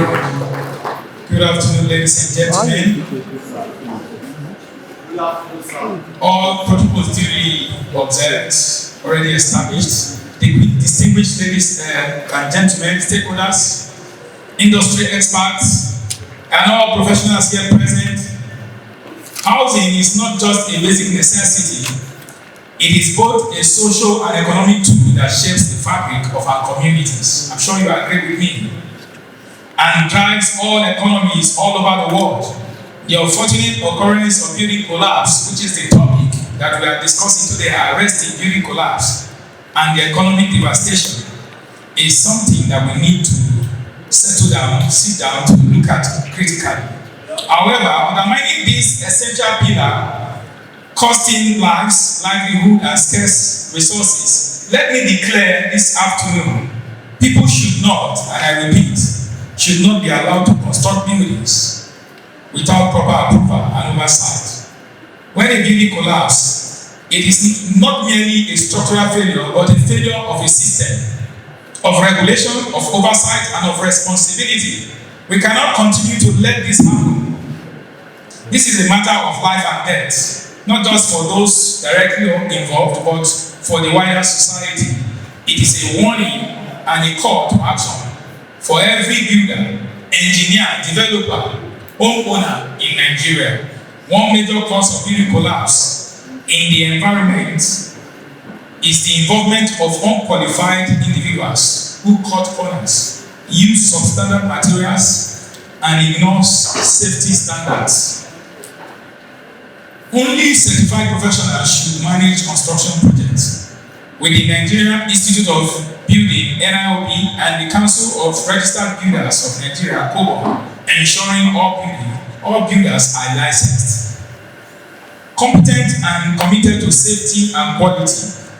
very much. Good afternoon, ladies and gentlemen. All protocols duly observed, already established. Distinguished ladies and gentlemen, stakeholders, industry experts, and all professionals here present. Housing is not just a basic necessity. It is both a social and economic tool that shapes the fabric of our communities. I'm sure you agree with me. And drives all economies all over the world. The unfortunate occurrence of building collapse, which is the topic that we are discussing today, arresting building collapse and the economic devastation, is something that we need to sit down to look at critically. However, undermining this essential pillar, costing lives, livelihood, and scarce resources, let me declare this afternoon, people should not, and I repeat, should not be allowed to construct buildings without proper approval and oversight. When a building collapses, it is not merely a structural failure, but a failure of a system, of regulation, of oversight, and of responsibility. We cannot continue to let this happen. This is a matter of life and death. Not just for those directly involved, but for the wider society. It is a warning and a call to action for every builder, engineer, developer, homeowner in Nigeria. One major cause of building collapse in the environment is the involvement of unqualified individuals who cut corners, use substandard materials, and ignore safety standards. Only certified professionals should manage construction projects. With the Nigerian Institute of Building, NIOB, and the Council of Registered Builders of Nigeria, Co, ensuring all builders are licensed, competent and committed to safety and quality.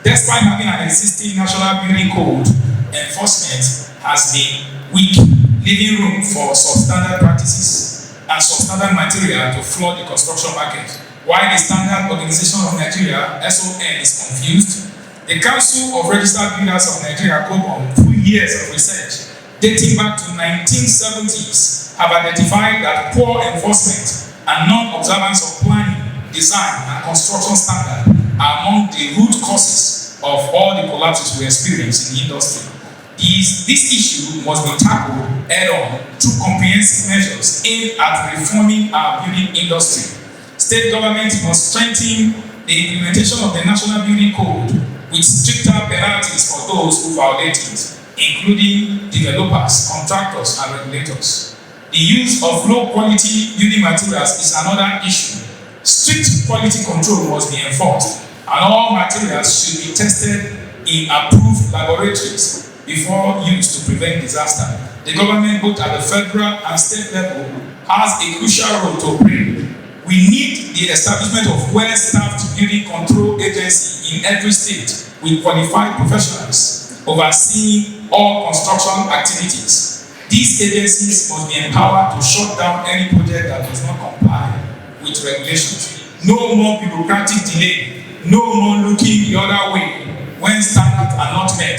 Despite having an existing national building code, enforcement has been weak, leaving room for substandard practices and substandard material to flood the construction market. While the Standard Organization of Nigeria, SON, is confused, the Council of Registered Builders of Nigeria, Co, through years of research dating back to 1970s, have identified that poor enforcement and non-observance of planning, design, and construction standards are among the root causes of all the collapses we experience in the industry. This issue must be tackled head-on through comprehensive measures aimed at reforming our building industry. State governments must strengthen the implementation of the National Building Code with stricter penalties for those who violate it, including developers, contractors, and regulators. The use of low-quality building materials is another issue. Strict quality control must be enforced, and all materials should be tested in approved laboratories before used to prevent disaster. The government, both at the federal and state level, has a crucial role to play. We need the establishment of well-staffed building control agency in every state with qualified professionals overseeing all construction activities. These agencies must be empowered to shut down any project that does not comply with regulations. No more bureaucratic delay. No more looking the other way when standards are not met.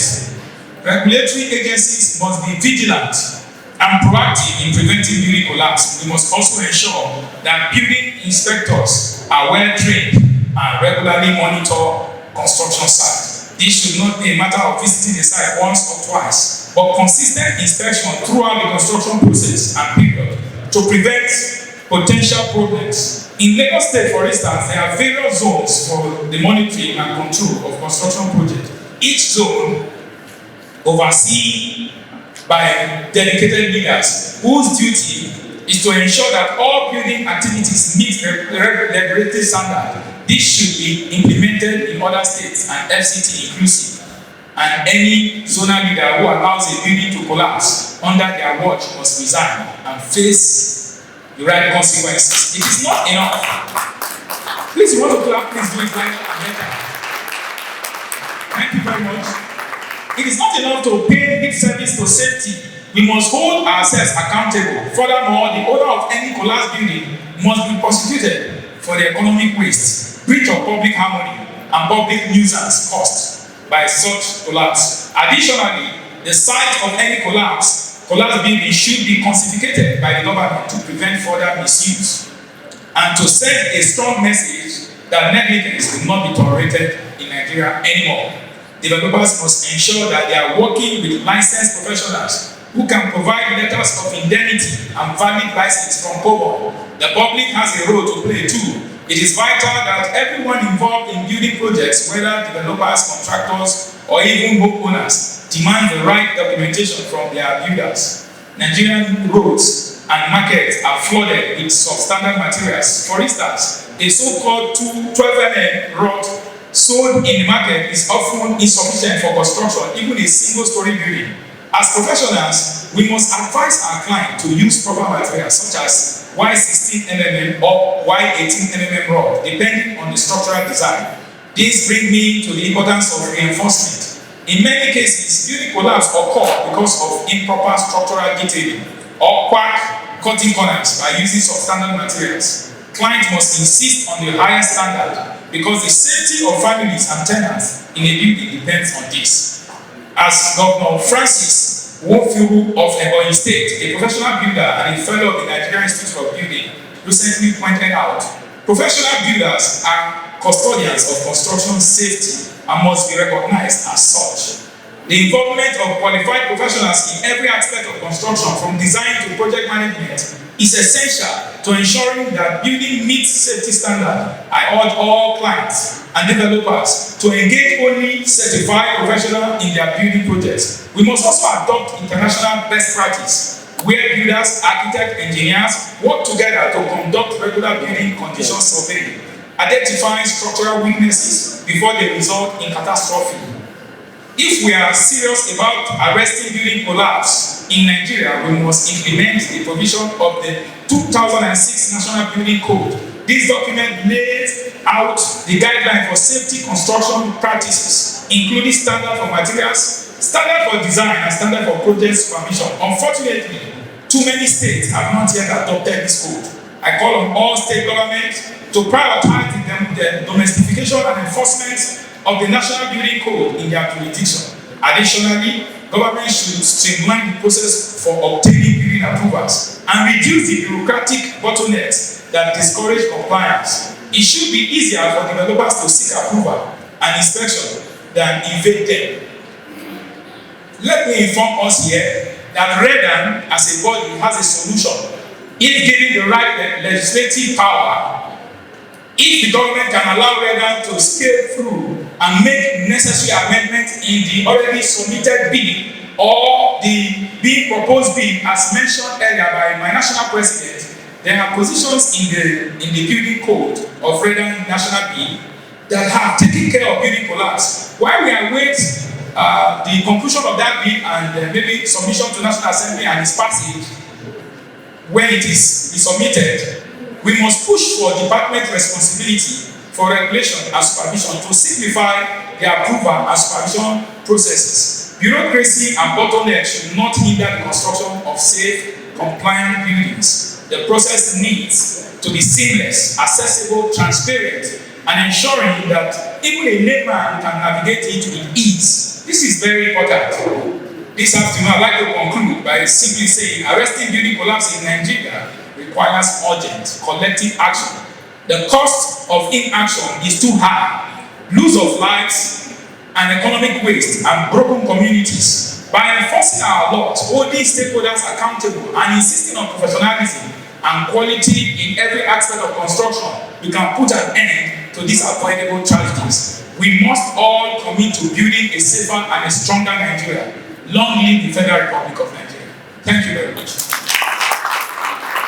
Regulatory agencies must be vigilant and proactive in preventing building collapse. We must also ensure that building inspectors are well trained and regularly monitor construction sites. This should not be a matter of visiting the site once or twice, but consistent inspection throughout the construction process and period to prevent potential problems. In Lagos State, for instance, there are various zones for the monitoring and control of construction projects. Each zone overseen by dedicated leaders whose duty is to ensure that all building activities meet the regulatory standard. This should be implemented in other states and FCT inclusive. And any zonal leader who allows a building to collapse under their watch must resign and face the right consequences. It is not enough. Please, you want to clap, please do it better and better. Thank you very much. It is not enough to pay lip service to safety. We must hold ourselves accountable. Furthermore, the owner of any collapsed building must be prosecuted for the economic waste, breach of public harmony, and public nuisance caused by such collapse. Additionally, the site of any collapse collapse building should be confiscated by the government to prevent further misuse and to send a strong message that negligence will not be tolerated in Nigeria anymore. Developers must ensure that they are working with licensed professionals who can provide letters of indemnity and valid license from COBOL. The public has a role to play too. It is vital that everyone involved in building projects, whether developers, contractors, or even homeowners, demand the right documentation from their builders. Nigerian roads and markets are flooded with substandard materials. For instance, a so-called 12 mm rod sold in the market is often insufficient for construction, even a single-story building. As professionals, we must advise our client to use proper materials such as Y16 mm or Y18 mm rod, depending on the structural design. This brings me to the importance of reinforcement. In many cases, building collapse occur because of improper structural detailing or quack cutting corners by using substandard materials. Clients must insist on the highest standard because the safety of families and tenants in a building depends on this. As Governor Francis Wofiru of Ebonyi State, a professional builder and a fellow of the Nigerian Institute of Building, recently pointed out, professional builders are custodians of construction safety and must be recognized as such. The involvement of qualified professionals in every aspect of construction, from design to project management, is essential to ensuring that building meets safety standards. I urge all clients and developers to engage only certified professionals in their building projects. We must also adopt international best practice, where builders, architects, engineers work together to conduct regular building condition survey, identifying structural weaknesses before they result in catastrophe. If we are serious about arresting building collapse in Nigeria, we must implement the provision of the 2006 National Building Code. This document lays out the guideline for safety construction practices, including standard for materials, standard for design, and standard for project supervision. Unfortunately, too many states have not yet adopted this code. I call on all state governments to prioritize the domestication and enforcement of the National Building Code in their jurisdiction. Additionally, government should streamline the process for obtaining building approvals and reduce the bureaucratic bottlenecks that discourage compliance. It should be easier for developers to seek approval and inspection than evade them. Let me inform us here that Redan as a body has a solution. If given the right legislative power, if the government can allow Redan to scale through and make necessary amendments in the already submitted bill or the being proposed bill as mentioned earlier by my national president, there are positions in the building code of Redan national bill that have taken care of building collapse. While we await the conclusion of that bill and maybe submission to National Assembly and its passage, when it is submitted, we must push for department responsibility for regulation and supervision to simplify the approval and supervision processes. Bureaucracy and bottlenecks should not hinder the construction of safe, compliant buildings. The process needs to be seamless, accessible, transparent, and ensuring that even a layman can navigate it with ease. This is very important. This afternoon, I'd like to conclude by simply saying arresting building collapse in Nigeria requires urgent collective action. The cost of inaction is too high. Loss of lives and economic waste and broken communities. By enforcing our laws, holding stakeholders accountable, and insisting on professionalism and quality in every aspect of construction, we can put an end to these avoidable tragedies. We must all commit to building a safer and a stronger Nigeria. Long live the Federal Republic of Nigeria. Thank you very much.